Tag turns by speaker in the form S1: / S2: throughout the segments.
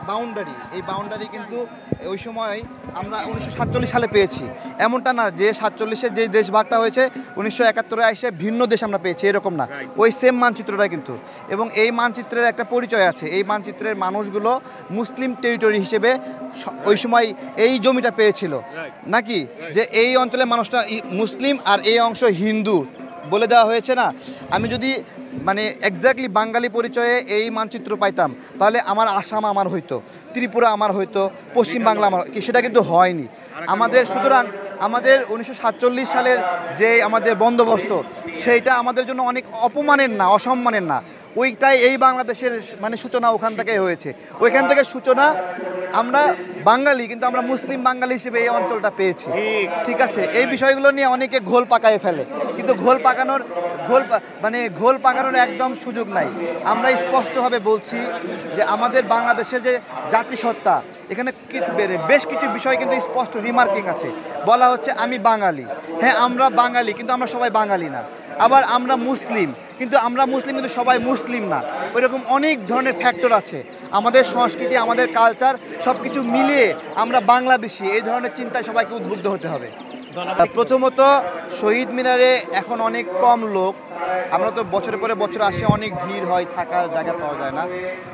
S1: Boundary, এই boundary কিন্তু ওই সময় আমরা 1947 সালে পেয়েছি। এমনটা না যে 47-এ যে দেশ ভাগটা হয়েছে 1971-এ এসে ভিন্ন দেশ আমরা পেয়েছি, এরকম না। ওই সেম মানচিত্রটাই কিন্তু, এবং এই মানচিত্রের একটা পরিচয় আছে। এই মানচিত্রের মানুষগুলো মুসলিম টেরিটরি হিসেবে ওই সময় এই জমিটা পেয়েছিল নাকি, যে এই অঞ্চলের মানুষটা মুসলিম আর এই অংশ হিন্দু বলে দেওয়া হয়েছে না। আমি যদি মানে এক্স্যাক্টলি বাঙালি পরিচয়ে এই মানচিত্র পাইতাম, তাহলে আমার আসাম আমার হইতো, ত্রিপুরা আমার হইতো, পশ্চিম বাংলা আমার, সেটা কিন্তু হয়নি আমাদের। সুতরাং আমাদের 1947 সালের যে আমাদের বন্দোবস্ত, সেইটা আমাদের জন্য অনেক অপমানের না, অসম্মানের না। ওইটাই এই বাংলাদেশের মানে সূচনা ওখান থেকে হয়েছে, ওইখান থেকে সূচনা। আমরা বাঙালি, কিন্তু আমরা মুসলিম বাঙালি হিসেবে এই অঞ্চলটা পেয়েছি, ঠিক আছে। এই বিষয়গুলো নিয়ে অনেকে ঘোল পাকায় ফেলে, কিন্তু ঘোল পাকানোর একদম সুযোগ নাই। আমরা স্পষ্টভাবে বলছি যে আমাদের বাংলাদেশের যে জাতিসত্তা, এখানে বেশ কিছু বিষয় কিন্তু স্পষ্ট রিমার্কিং আছে। বলা হচ্ছে আমি বাঙালি, হ্যাঁ আমরা বাঙালি, কিন্তু আমরা সবাই বাঙালি না। আবার আমরা মুসলিম, কিন্তু সবাই মুসলিম না। ওইরকম অনেক ধরনের ফ্যাক্টর আছে। আমাদের সংস্কৃতি, আমাদের কালচার সব কিছু মিলিয়ে আমরা বাংলাদেশি, এই ধরনের চিন্তায় সবাইকে উদ্বুদ্ধ হতে হবে। প্রথমত শহীদ মিনারে এখন অনেক কম লোক। আমরা তো বছরের পরে বছর আসে, অনেক ভিড় হয়, থাকার জায়গা পাওয়া যায় না।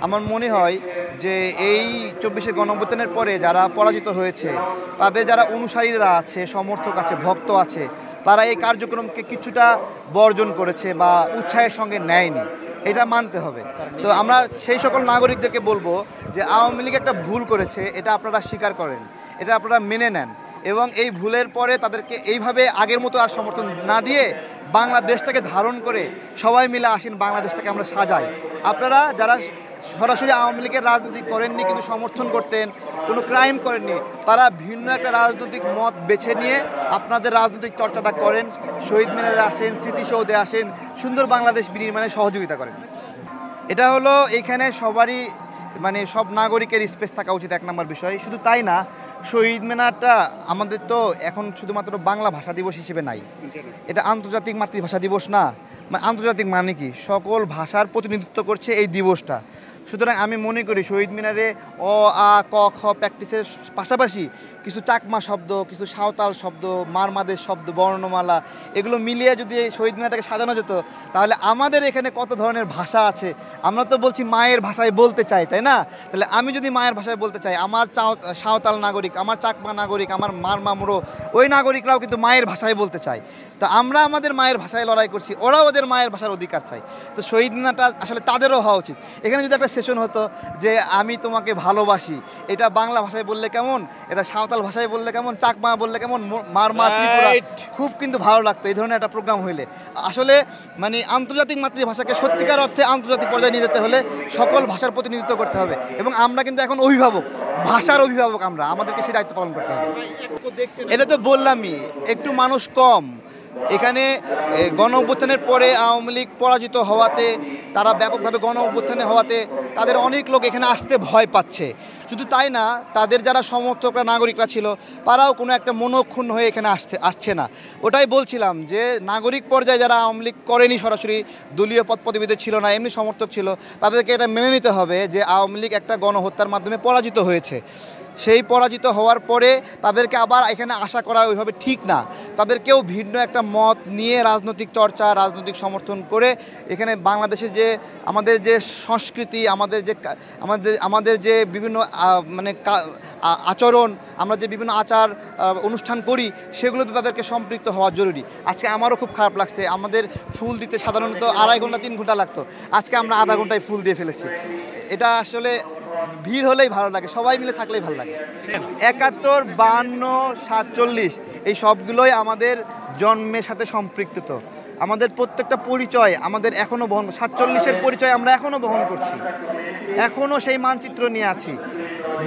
S1: আমার মনে হয় যে এই 24শে গণঅভ্যুত্থানের পরে যারা পরাজিত হয়েছে, তাদের যারা অনুসারীরা আছে, সমর্থক আছে, ভক্ত আছে, তারা এই কার্যক্রমকে কিছুটা বর্জন করেছে বা উৎসাহের সঙ্গে নেয়নি, এটা মানতে হবে। তো আমরা সেই সকল নাগরিকদেরকে বলবো যে আওয়ামী লীগ একটা ভুল করেছে, এটা আপনারা স্বীকার করেন, এটা আপনারা মেনে নেন, এবং এই ভুলের পরে তাদেরকে এইভাবে আগের মতো আর সমর্থন না দিয়ে বাংলাদেশটাকে ধারণ করে সবাই মিলে আসেন, বাংলাদেশটাকে আমরা সাজাই। আপনারা যারা সরাসরি আওয়ামী লীগের রাজনীতি করেননি কিন্তু সমর্থন করতেন, কোনো ক্রাইম করেননি, তারা ভিন্ন একটা রাজনৈতিক মত বেছে নিয়ে আপনাদের রাজনৈতিক চর্চাটা করেন, শহীদ মিনারে আসেন, স্মৃতিসৌধে আসেন, সুন্দর বাংলাদেশ বিনির্মাণে সহযোগিতা করেন। এটা হলো এইখানে সবারই মানে সব নাগরিকের স্পেস থাকা উচিত, এক নম্বর বিষয়। শুধু তাই না, শহীদ মিনারটা আমাদের তো এখন শুধুমাত্র বাংলা ভাষা দিবস হিসেবে নাই, এটা আন্তর্জাতিক মাতৃভাষা দিবস না। আন্তর্জাতিক মানে কি, সকল ভাষার প্রতিনিধিত্ব করছে এই দিবসটা। সুতরাং আমি মনে করি শহীদ মিনারে অ আ ক খ প্র্যাকটিসের পাশাপাশি কিছু চাকমা শব্দ, কিছু সাঁওতাল শব্দ, মারমাদের শব্দ, বর্ণমালা, এগুলো মিলিয়ে যদি এই শহীদ মিনারটাকে সাজানো যেত, তাহলে আমাদের এখানে কত ধরনের ভাষা আছে। আমরা তো বলছি মায়ের ভাষায় বলতে চাই, তাই না? তাহলে আমি যদি মায়ের ভাষায় বলতে চাই, আমার সাঁওতাল নাগরিক, আমার চাকমা নাগরিক, আমার মারমামুরো, ওই নাগরিকরাও কিন্তু মায়ের ভাষায় বলতে চায়। তো আমরা আমাদের মায়ের ভাষায় লড়াই করছি, ওরাও ওদের মায়ের ভাষার অধিকার চাই। তো শহীদ মিনারটা আসলে তাদেরও হওয়া উচিত। এখানে যদি একটা সেশন হতো যে আমি তোমাকে ভালোবাসি, এটা বাংলা ভাষায় বললে কেমন, এটা সাঁওতাল ভাষায় বললে কেমন, চাকমা বললে কেমন, মারমা, ত্রিপুরা, খুব কিন্তু ভালো লাগতো এই ধরনের একটা প্রোগ্রাম হইলে। আসলে মানে আন্তর্জাতিক মাতৃভাষাকে সত্যিকার অর্থে আন্তর্জাতিক পর্যায়ে নিয়ে যেতে হলে সকল ভাষার প্রতিনিধিত্ব করতে হবে, এবং আমরা কিন্তু এখন অভিভাবক, ভাষার অভিভাবক আমরা, আমাদেরকে সেই দায়িত্ব পালন করতে হবে। এটা তো বললামই, একটু মানুষ কম এখানে। গণ অভ্যুত্থানের পরে আওয়ামী লীগ পরাজিত হওয়াতে, তারা ব্যাপকভাবে গণ অভ্যুত্থানে হওয়াতে তাদের অনেক লোক এখানে আসতে ভয় পাচ্ছে। শুধু তাই না, তাদের যারা সমর্থকরা নাগরিকরা ছিল, তারাও কোনো একটা মনক্ষুণ্ণ হয়ে এখানে আসছে না। ওটাই বলছিলাম যে নাগরিক পর্যায়ে যারা আওয়ামী লীগ করেনি, সরাসরি দলীয় পদ পদবিতে ছিল না, এমনি সমর্থক ছিল, তাদেরকে এটা মেনে নিতে হবে যে আওয়ামী লীগ একটা গণহত্যার মাধ্যমে পরাজিত হয়েছে। সেই পরাজিত হওয়ার পরে তাদেরকে আবার এখানে আশা করা ওইভাবে ঠিক না। তাদেরকেও ভিন্ন একটা মত নিয়ে রাজনৈতিক চর্চা, রাজনৈতিক সমর্থন করে এখানে বাংলাদেশে যে আমাদের যে সংস্কৃতি, আমাদের যে বিভিন্ন মানে আচরণ, আমরা যে বিভিন্ন আচার অনুষ্ঠান করি, সেগুলোতে তাদেরকে সম্পৃক্ত হওয়া জরুরি। আজকে আমারও খুব খারাপ লাগছে, আমাদের ফুল দিতে সাধারণত 2.5 ঘন্টা 3 ঘন্টা লাগতো, আজকে আমরা আধা ঘন্টায় ফুল দিয়ে ফেলেছি। এটা আসলে ভিড় হলেই ভালো লাগে, সবাই মিলে থাকলেই ভালো লাগে। 71, 52, 47 এই সবগুলোই আমাদের জন্মের সাথে সম্পৃক্ত। আমাদের প্রত্যেকটা পরিচয় আমাদের এখনও বহন, 47-এর পরিচয় আমরা এখনও বহন করছি, এখনও সেই মানচিত্র নিয়ে আছি।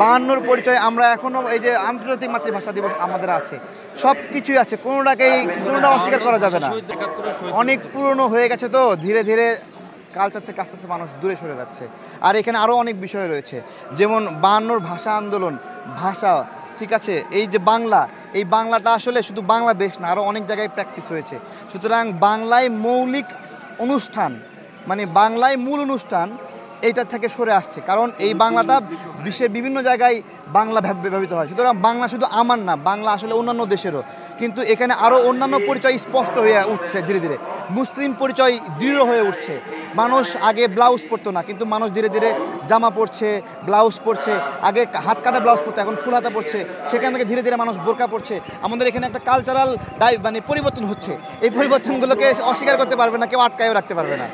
S1: 52-র পরিচয় আমরা এখনও, এই যে আন্তর্জাতিক মাতৃভাষা দিবস আমাদের আছে, সব কিছুই আছে, কোনোটা অস্বীকার করা যাবে না। অনেক পুরনো হয়ে গেছে, তো ধীরে ধীরে কালচার থেকে আস্তে আস্তে মানুষ দূরে সরে যাচ্ছে। আর এখানে আরও অনেক বিষয় রয়েছে, যেমন 52-র ভাষা আন্দোলন, ভাষা, ঠিক আছে, এই যে বাংলা, এই বাংলাটা আসলে শুধু বাংলাদেশ না, আরও অনেক জায়গায় প্র্যাকটিস হয়েছে। সুতরাং বাংলায় মৌলিক অনুষ্ঠান, মানে বাংলায় মূল অনুষ্ঠান, এইটা থেকে সরে আসছে, কারণ এই বাংলাটা বিশ্বের বিভিন্ন জায়গায় বাংলা ব্যবহৃত হয়। সুতরাং বাংলা শুধু আমার না, বাংলা আসলে অন্যান্য দেশেরও, কিন্তু এখানে আরও অন্যান্য পরিচয় স্পষ্ট হয়ে উঠছে ধীরে ধীরে। মুসলিম পরিচয় দৃঢ় হয়ে উঠছে। মানুষ আগে ব্লাউজ পরতো না, কিন্তু মানুষ ধীরে ধীরে জামা পরছে, ব্লাউজ পরছে। আগে হাত কাটা ব্লাউজ পরতো, এখন ফুল হাতা পরছে। সেখান থেকে ধীরে ধীরে মানুষ বোরকা পরছে। আমাদের এখানে একটা কালচারাল মানে পরিবর্তন হচ্ছে। এই পরিবর্তনগুলোকে অস্বীকার করতে পারবে না কেউ, আটকায়ও রাখতে পারবে না।